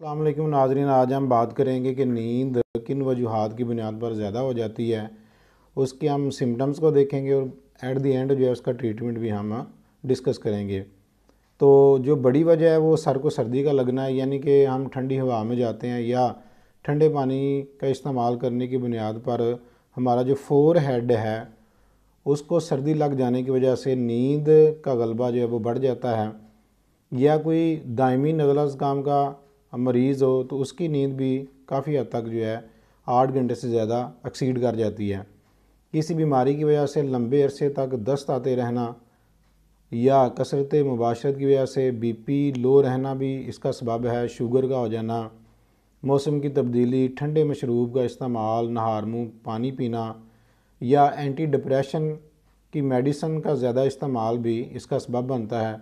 अस्सलाम वालेकुम नाज़रीन, आज हम बात करेंगे कि नींद किन वजूहात की बुनियाद पर ज़्यादा हो जाती है। उसके हम सिम्टम्स को देखेंगे और एट द एंड जो है उसका ट्रीटमेंट भी हम डिस्कस करेंगे। तो जो बड़ी वजह है वो सर को सर्दी का लगना है, यानी कि हम ठंडी हवा में जाते हैं या ठंडे पानी का इस्तेमाल करने की बुनियाद पर हमारा जो फोर हेड है उसको सर्दी लग जाने की वजह से नींद का गलबा जो है वो बढ़ जाता है। या कोई दायमी नज़ला ज़ुकाम का मरीज़ हो तो उसकी नींद भी काफ़ी हद तक जो है 8 घंटे से ज़्यादा एक्सीड कर जाती है। किसी बीमारी की वजह से लंबे अरसे तक दस्त आते रहना या कसरत मुबाशरत की वजह से बीपी लो रहना भी इसका सबब है। शुगर का हो जाना, मौसम की तब्दीली, ठंडे मशरूब का इस्तेमाल, नहार मुँह पानी पीना या एंटी डिप्रेशन की मेडिसन का ज़्यादा इस्तेमाल भी इसका सबब बनता है।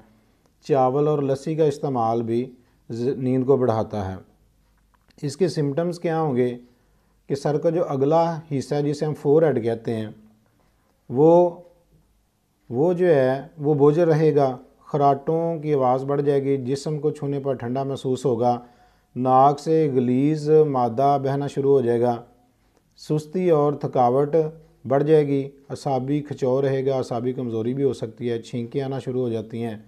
चावल और लस्सी का इस्तेमाल भी नींद को बढ़ाता है। इसके सिम्टम्स क्या होंगे कि सर का जो अगला हिस्सा जिसे हम फोर हेड कहते हैं वो जो है वो बोझ रहेगा, खराटों की आवाज़ बढ़ जाएगी, जिस्म को छूने पर ठंडा महसूस होगा, नाक से गलीज मादा बहना शुरू हो जाएगा, सुस्ती और थकावट बढ़ जाएगी, असाबी खिंचाव रहेगा, असाबी कमज़ोरी भी हो सकती है, छींकें आना शुरू हो जाती हैं,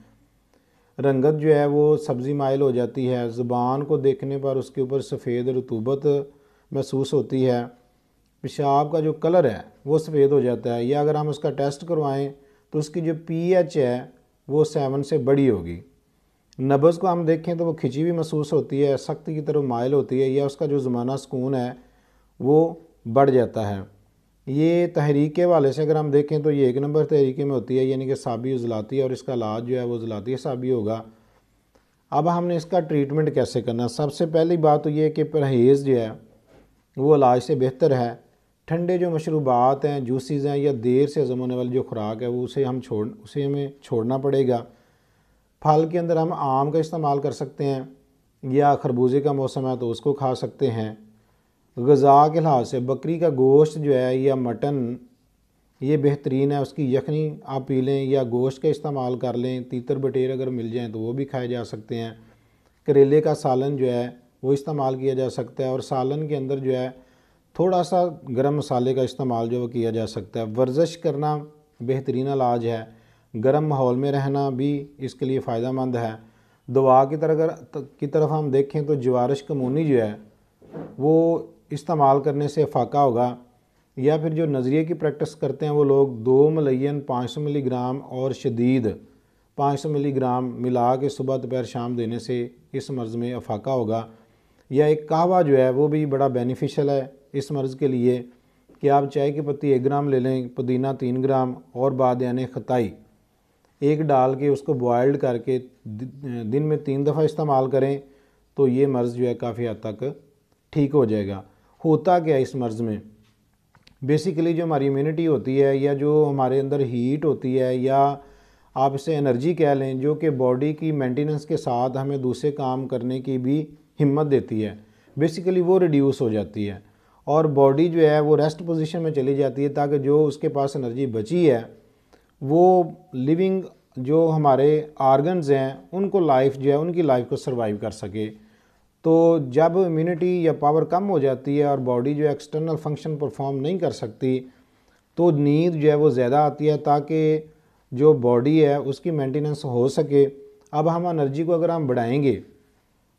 रंगत जो है वो सब्ज़ी माइल हो जाती है, ज़ुबान को देखने पर उसके ऊपर सफ़ेद रतूबत महसूस होती है, पेशाब का जो कलर है वो सफ़ेद हो जाता है। या अगर हम उसका टेस्ट करवाएं तो उसकी जो पीएच है वो 7 से बड़ी होगी। नब्ज़ को हम देखें तो वो खिंची हुई महसूस होती है, सख्त की तरफ माइल होती है, या उसका जो ज़माना सुकून है वो बढ़ जाता है। ये तहरीक के हवाले से अगर हम देखें तो ये 1 नंबर तहरीके में होती है, यानी कि साबी उज़लाती है, और इसका इलाज जो है वो उज़लाती साबी होगा। अब हमने इसका ट्रीटमेंट कैसे करना। सबसे पहली बात तो ये है कि परहेज़ जो है वो इलाज से बेहतर है। ठंडे जो मशरूबात हैं, जूसेस हैं, या देर से हज़म होने वाली जो खुराक है वो उसे हमें छोड़ना पड़ेगा। फल के अंदर हम आम का इस्तेमाल कर सकते हैं, या खरबूजे का मौसम है तो उसको खा सकते हैं। ग़िज़ा के लिहाज से बकरी का गोश्त जो है या मटन ये बेहतरीन है, उसकी यखनी आप पी लें या गोश्त का इस्तेमाल कर लें। तीतर बटेर अगर मिल जाएँ तो वो भी खाए जा सकते हैं। करेले का सालन जो है वो इस्तेमाल किया जा सकता है, और सालन के अंदर जो है थोड़ा सा गरम मसाले का इस्तेमाल जो वो किया जा सकता है। वर्जिश करना बेहतरीन इलाज है, गर्म माहौल में रहना भी इसके लिए फ़ायदेमंद है। दवा की तरफ हम देखें तो जवारिश कमूनी जो है वो इस्तेमाल करने से फ़ाका होगा। या फिर जो नज़रिए की प्रैक्टिस करते हैं वो लोग 2 मलयन 500 मिलीग्राम और शदीद 500 मिलीग्राम मिला के सुबह दोपहर शाम देने से इस मर्ज़ में अफाका होगा। या एक कहवा जो है वो भी बड़ा बेनिफिशियल है इस मर्ज़ के लिए, कि आप चाय की पत्ती 1 ग्राम ले लें, पुदीना 3 ग्राम और बाद यानी खताई 1 डाल के उसको बॉयल्ड करके दिन में 3 दफ़ा इस्तेमाल करें तो ये मर्ज़ जो है काफ़ी हद तक ठीक हो जाएगा। होता क्या है इस मर्ज़ में, बेसिकली जो हमारी इम्यूनिटी होती है या जो हमारे अंदर हीट होती है, या आप इसे एनर्जी कह लें, जो कि बॉडी की मेंटेनेंस के साथ हमें दूसरे काम करने की भी हिम्मत देती है, बेसिकली वो रिड्यूस हो जाती है और बॉडी जो है वो रेस्ट पोजीशन में चली जाती है, ताकि जो उसके पास एनर्जी बची है वो लिविंग जो हमारे आर्गन्स हैं उनको लाइफ जो है उनकी लाइफ को सर्वाइव कर सके। तो जब इम्यूनिटी या पावर कम हो जाती है और बॉडी जो एक्सटर्नल फंक्शन परफॉर्म नहीं कर सकती तो नींद जो है वो ज़्यादा आती है, ताकि जो बॉडी है उसकी मेंटेनेंस हो सके। अब हम एनर्जी को अगर हम बढ़ाएंगे,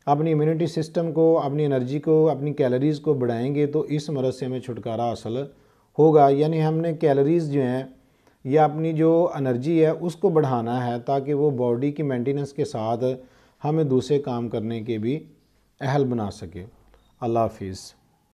अपनी इम्यूनिटी सिस्टम को, अपनी एनर्जी को, अपनी कैलोरीज़ को बढ़ाएंगे तो इस मरज़ से हमें छुटकारा हासिल होगा। यानी हमने कैलोरीज़ जो हैं या अपनी जो एनर्जी है उसको बढ़ाना है, ताकि वो बॉडी की मेंटेनेंस के साथ हमें दूसरे काम करने के भी अहल बना सके। अल्लाह हाफिज़।